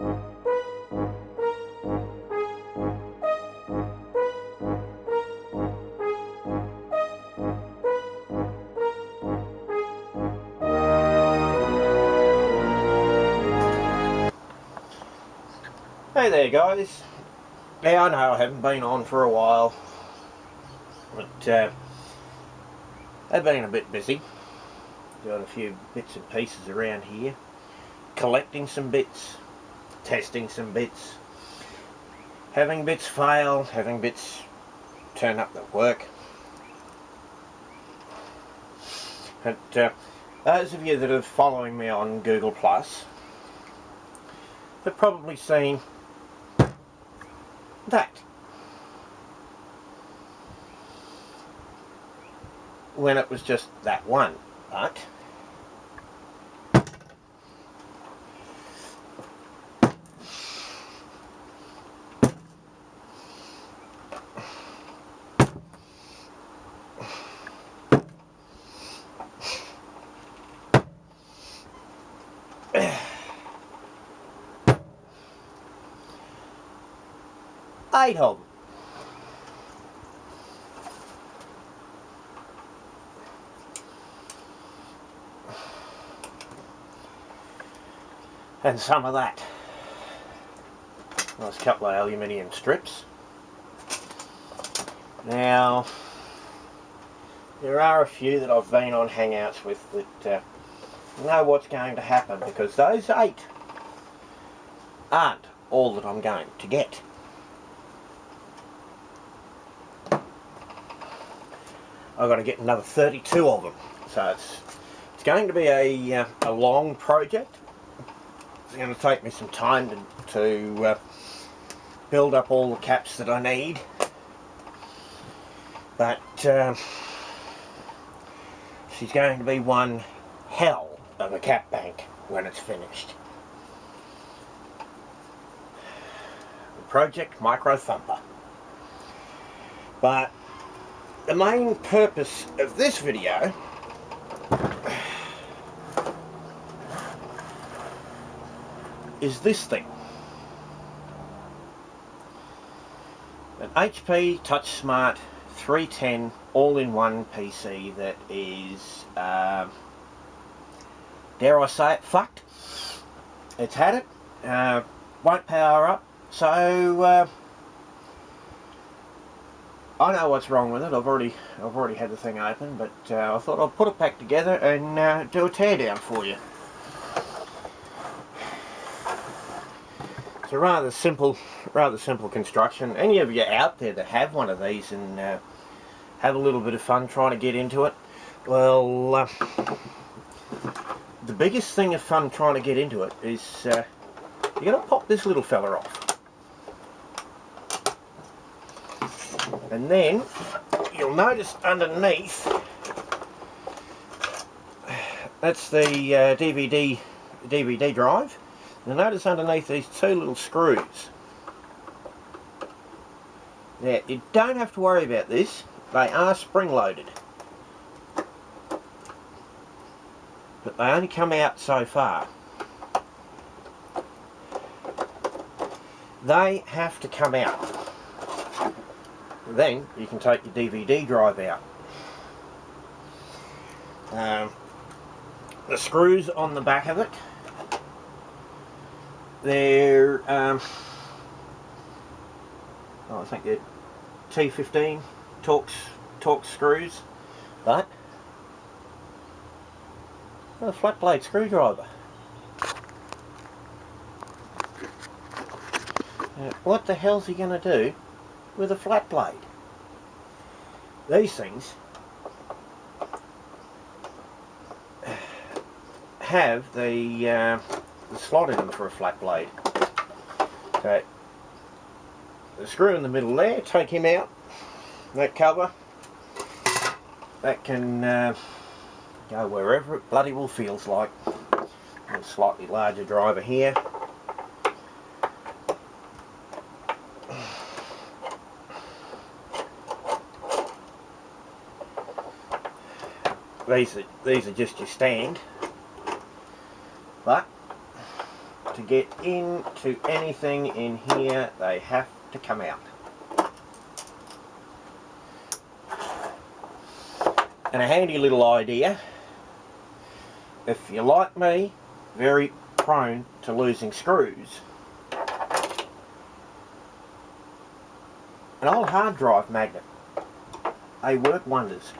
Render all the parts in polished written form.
Hey there guys. Now I know I haven't been on for a while, but I've been a bit busy. Got a few bits and pieces around here, collecting some bits, testing some bits, having bits fail, having bits turn up that work. But those of you that are following me on Google Plus have probably seen that when it was just that one, but eight of them. And some of that. Nice couple of aluminium strips. Now, there are a few that I've been on Hangouts with that know what's going to happen, because those 8 aren't all that I'm going to get. I've got to get another 32 of them, so it's going to be a long project. It's going to take me some time to build up all the caps that I need, but she's going to be one hell of a cap bank when it's finished. Project Micro Thumper. But the main purpose of this video is this thing. An HP Touchsmart 310 all-in-one PC that is, dare I say it, fucked. It's had it, won't power up, so I know what's wrong with it. I've already had the thing open, but I thought I'd put it back together and do a teardown for you. It's a rather simple construction. Any of you out there that have one of these and have a little bit of fun trying to get into it, well, the biggest thing of fun trying to get into it is you're going to pop this little fella off, and then you'll notice underneath, that's the DVD drive. You'll notice underneath these 2 little screws. Now, you don't have to worry about this. They are spring-loaded, but they only come out so far. They have to come out. Then you can take your DVD drive out. The screws on the back of it, they're I think they're T15 Torx screws, but a flat blade screwdriver. What the hell's he going to do with a flat blade? These things have the slot in them for a flat blade. So the screw in the middle there, take him out. That cover, that can go wherever it bloody well feels like. A slightly larger driver here. These are just your stand, but to to get into anything in here, they have to come out. And a handy little idea, if you're like me, very prone to losing screws, an old hard drive magnet, they work wonders.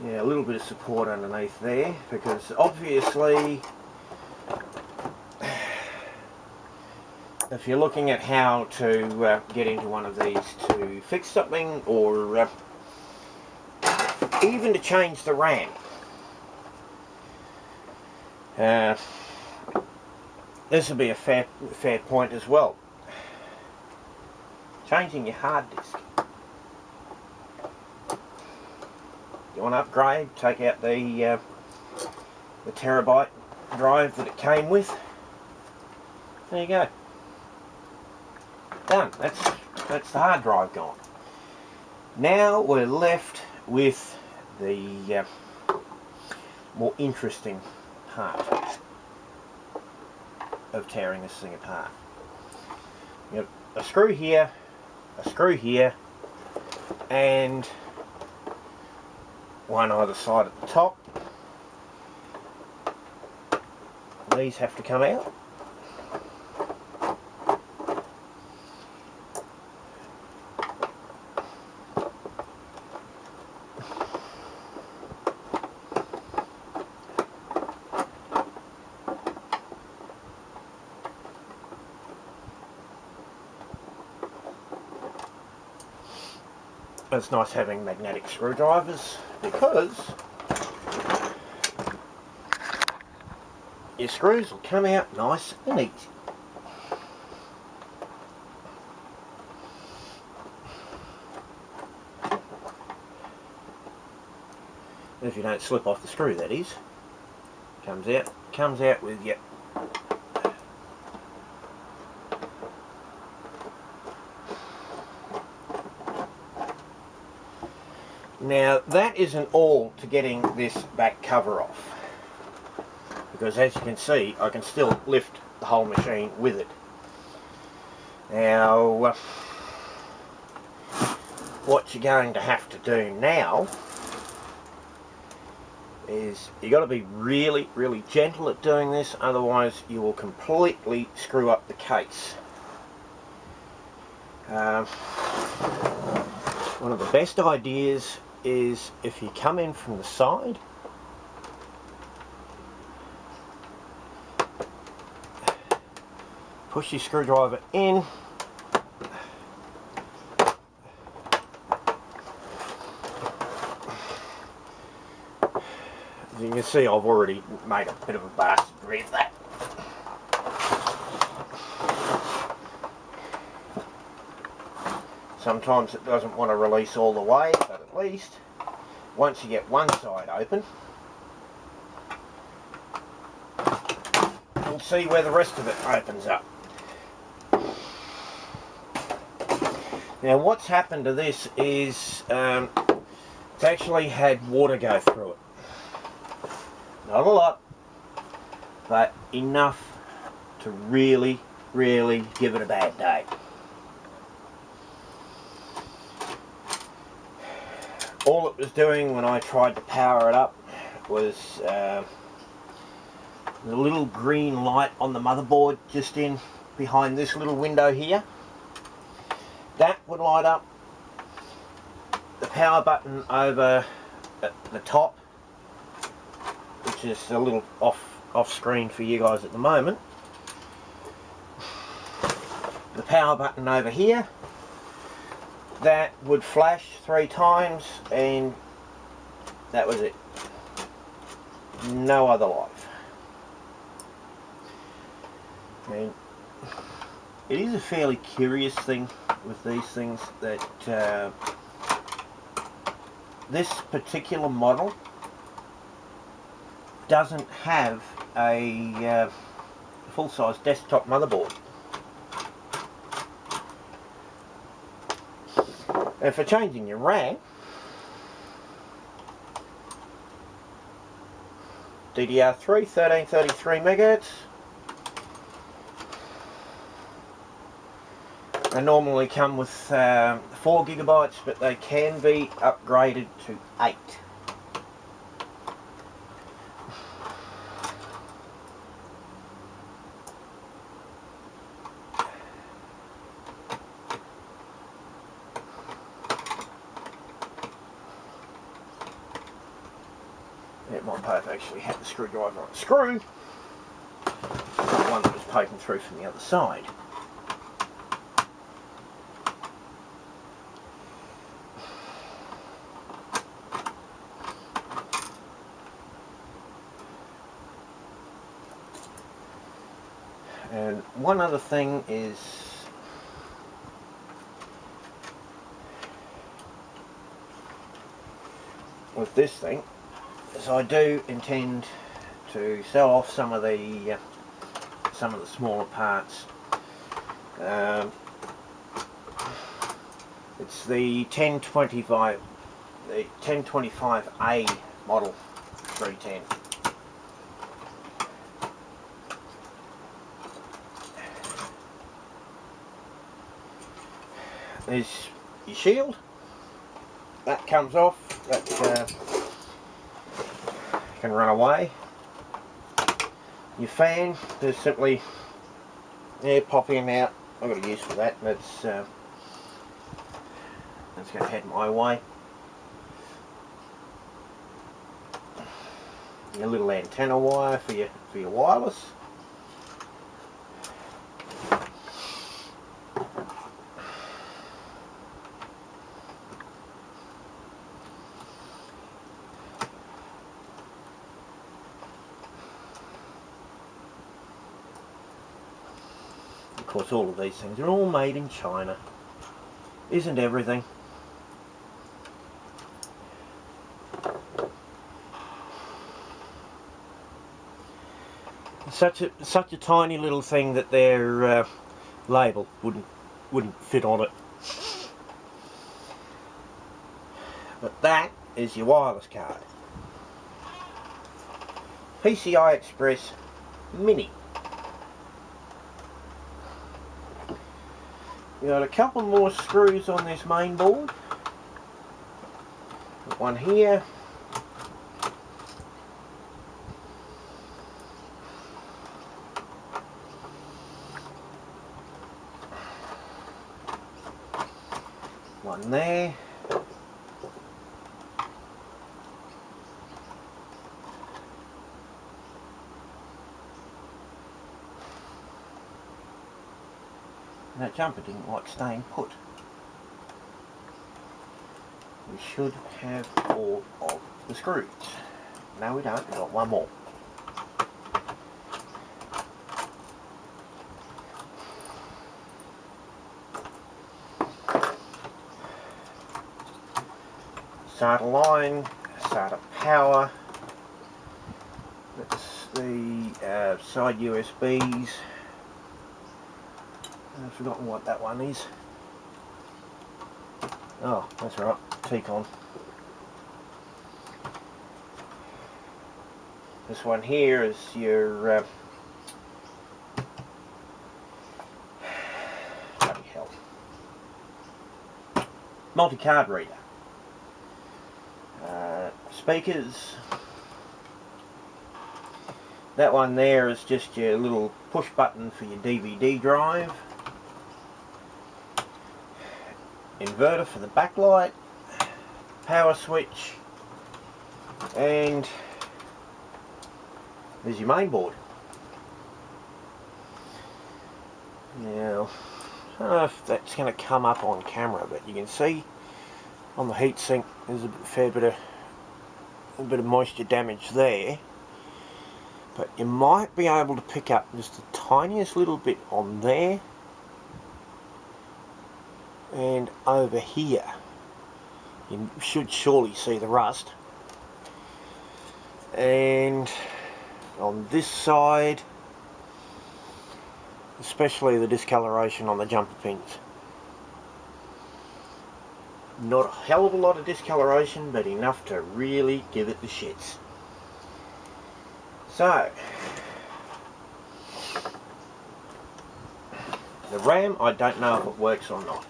Yeah, a little bit of support underneath there, because obviously if you're looking at how to get into one of these to fix something, or even to change the RAM, this would be a fair point as well. Changing your hard disk. You want to upgrade, take out the terabyte drive that it came with. There you go. Done. That's the hard drive gone. Now we're left with the more interesting part of tearing this thing apart. You have a screw here, and one either side at the top. These have to come out. It's nice having magnetic screwdrivers, because your screws will come out nice and easy. If you don't slip off the screw, that is. Comes out with you. Now that isn't all to getting this back cover off, because as you can see, I can still lift the whole machine with it. Now what you're going to have to do now is you've got to be really gentle at doing this, otherwise you will completely screw up the case. One of the best ideas is if you come in from the side, push your screwdriver in, as you can see, I've already made a bit of a bastard with that. Sometimes it doesn't want to release all the way, but at least once you get one side open, you'll see where the rest of it opens up. Now what's happened to this is it's actually had water go through it. Not a lot, but enough to really give it a bad day. All it was doing when I tried to power it up was the little green light on the motherboard just in behind this little window here. That would light up. The power button over at the top, which is a little off screen for you guys at the moment. The power button over here, that would flash 3 times, and that was it. No other life. And it is a fairly curious thing with these things that this particular model doesn't have a full-size desktop motherboard. And for changing your RAM, DDR3 1333 megahertz. They normally come with 4 gigabytes, but they can be upgraded to 8. It might both actually have the screwdriver on the screw. The one that was poking through from the other side. And one other thing is with this thing is I do intend to sell off some of the smaller parts. It's the 1025A model 310. There's your shield, that comes off, that can run away. Your fan, there's simply air popping out. I've got a use for that, that's going to head my way. Your little antenna wire for your wireless. Of course, all of these things are all made in China. Isn't everything? Such a tiny little thing that their label wouldn't fit on it. But that is your wireless card. PCI Express Mini. We got a couple more screws on this main board. One here. One there. That jumper didn't like staying put. We should have all of the screws. No, we don't. We've got one more. SATA line, SATA power. That's the side USBs. I've forgotten what that one is. Oh, that's right, T-Con. This one here is your bloody hell, multi-card reader. Speakers. That one there is just your little push button for your DVD drive. Inverter for the backlight, power switch, and there's your main board. Now, I don't know if that's going to come up on camera, but you can see on the heatsink there's a fair bit of moisture damage there. But you might be able to pick up just the tiniest little bit on there. And over here you should surely see the rust, and on this side especially the discoloration on the jumper pins. Not a hell of a lot of discoloration, but enough to really give it the shits. So, the RAM, I don't know if it works or not.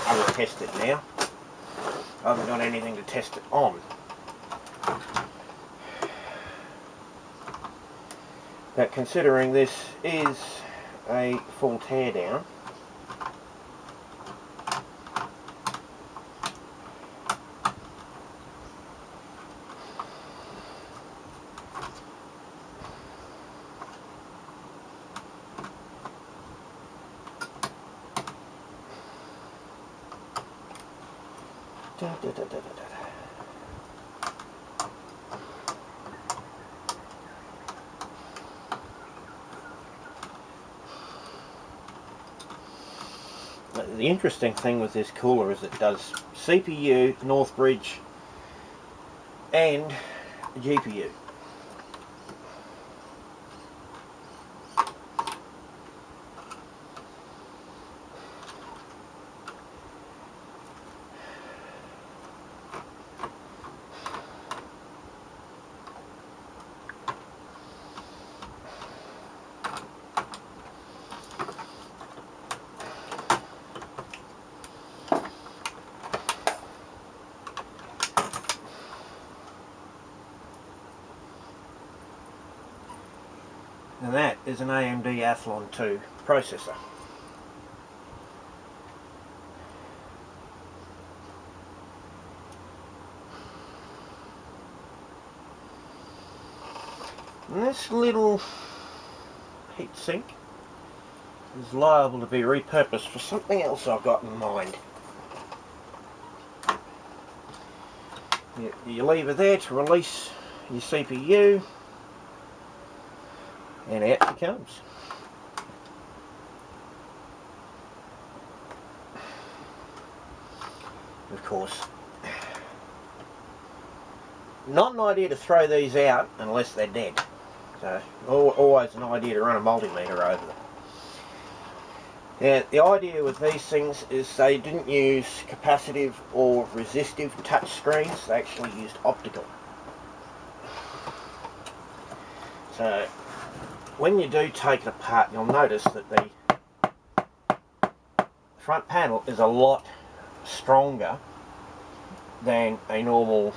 I will test it now. I haven't got anything to test it on. But considering this is a full teardown, the interesting thing with this cooler is it does CPU, North Bridge and GPU. And that is an AMD Athlon 2 processor. And this little heatsink is liable to be repurposed for something else I've got in mind. You leave it there to release your CPU, and out she comes. Of course, not an idea to throw these out unless they're dead. So, always an idea to run a multimeter over them. Now, the idea with these things is they didn't use capacitive or resistive touch screens, they actually used optical. So, when you do take it apart, you'll notice that the front panel is a lot stronger than a normal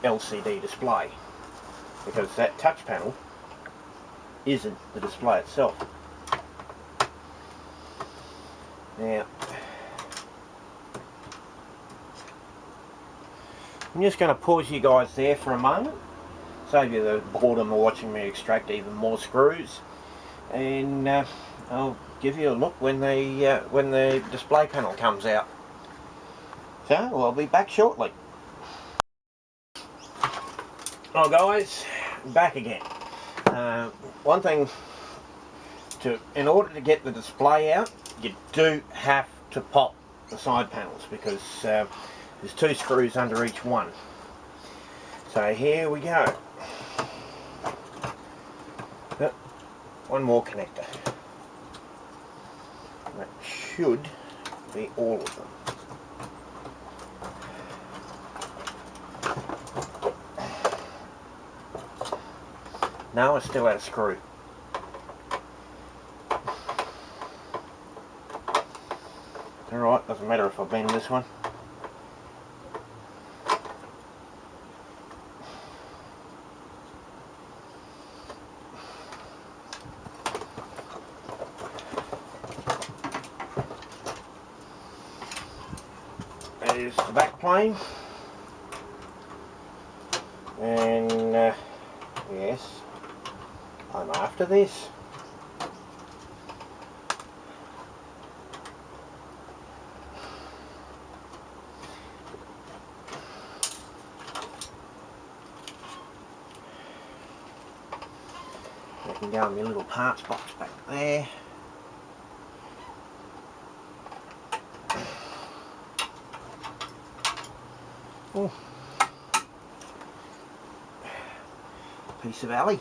LCD display, because that touch panel isn't the display itself. Now, I'm just going to pause you guys there for a moment, save you the boredom of watching me extract even more screws, and I'll give you a look when the display panel comes out. So I'll be back shortly. Oh guys, back again. One thing, in order to get the display out, you do have to pop the side panels, because there's 2 screws under each one. So here we go. One more connector. That should be all of them. No, I still had a screw. Alright, doesn't matter if I bend this one. There's the back plane. And yes, I'm after this. I can go in my little parts box back there. Oh. Piece of alley.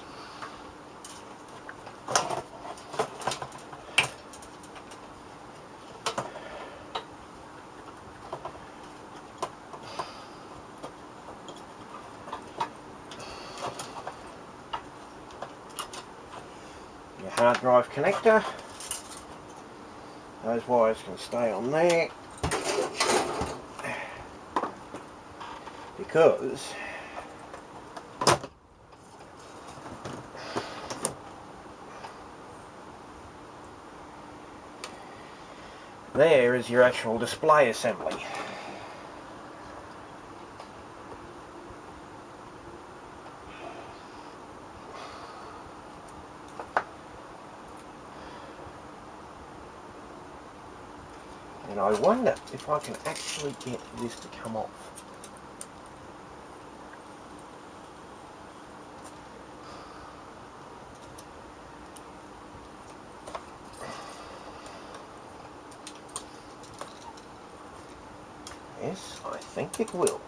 hard drive connector. Those wires can stay on there because there is your actual display assembly. And I wonder if I can actually get this to come off. Yes, I think it will.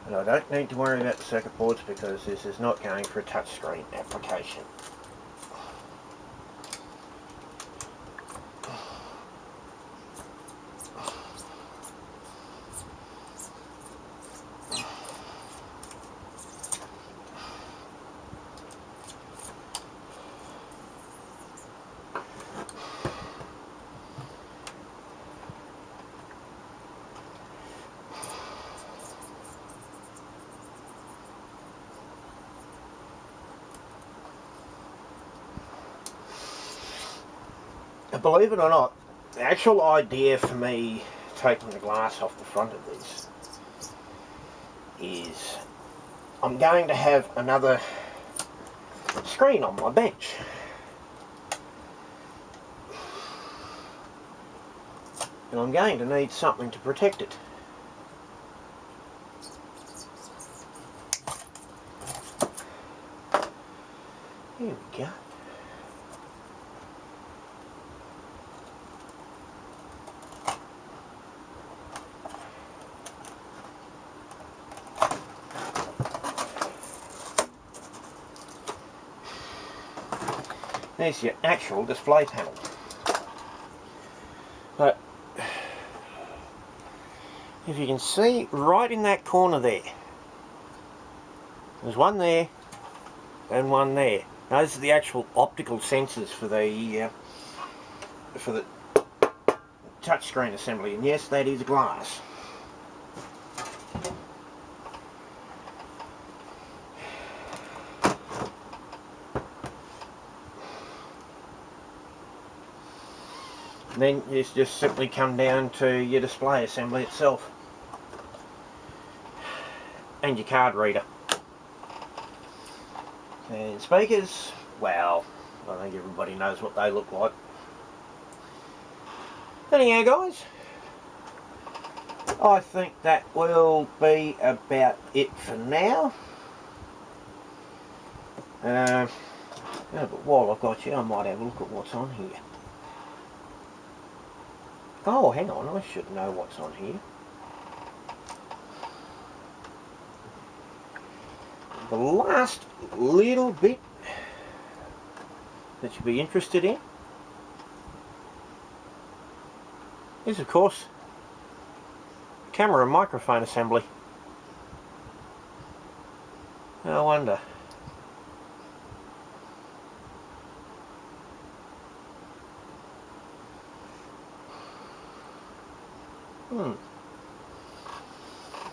And I don't need to worry about the circuit boards because this is not going for a touchscreen application. Believe it or not, the actual idea for me taking the glass off the front of this is I'm going to have another screen on my bench. And I'm going to need something to protect it. Here we go. There's your actual display panel. But if you can see right in that corner there, there's one there and one there. Those are the actual optical sensors for the touchscreen assembly, and yes, that is glass. Then it's just simply come down to your display assembly itself and your card reader. And speakers, well, I think everybody knows what they look like. Anyhow guys, I think that will be about it for now. Yeah, but while I've got you, I might have a look at what's on here. Oh, hang on, I should know what's on here. The last little bit that you'll be interested in is, of course, camera and microphone assembly. No wonder.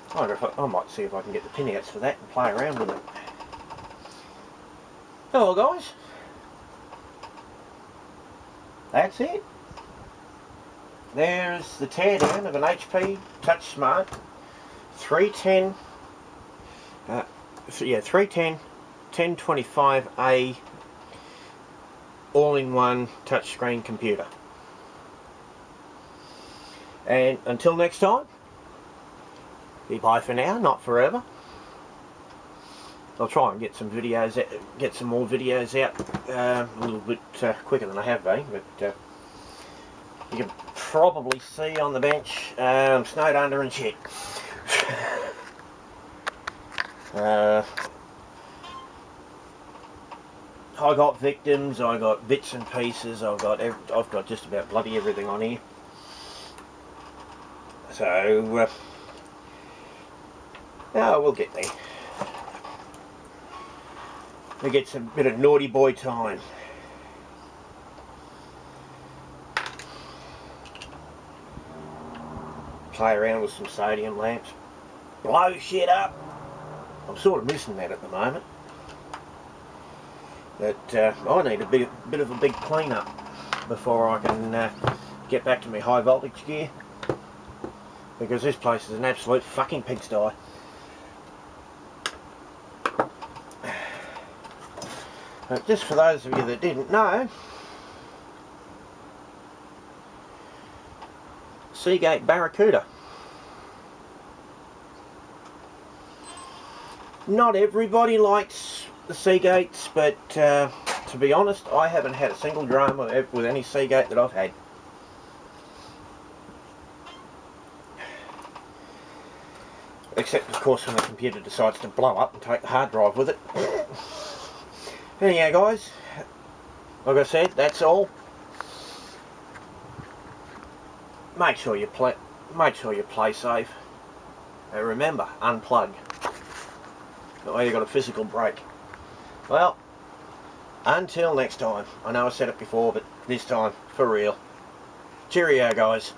I wonder if I might see if I can get the pinouts for that and play around with it. Hello guys, that's it. There's the teardown of an HP Touchsmart 310, 1025A all-in-one touchscreen computer. And until next time, be bye for now, not forever. I'll try and get some videos, get some more videos out a little bit quicker than I have been. But you can probably see on the bench, I'm snowed under and shit. I got victims, I got bits and pieces, I've got just about bloody everything on here. So Oh, we'll get there. We get some bit of naughty boy time. Play around with some sodium lamps. Blow shit up. I'm sort of missing that at the moment. But I need a bit of a big clean up before I can get back to my high voltage gear. Because this place is an absolute fucking pigsty. But just for those of you that didn't know, Seagate Barracuda. Not everybody likes the Seagates, but to be honest, I haven't had a single drama with any Seagate that I've had. Except, of course, when the computer decides to blow up and take the hard drive with it. Anyhow, guys, like I said, that's all. Make sure you play safe. And remember, unplug. That way you got a physical break. Well, until next time. I know I said it before, but this time, for real. Cheerio, guys.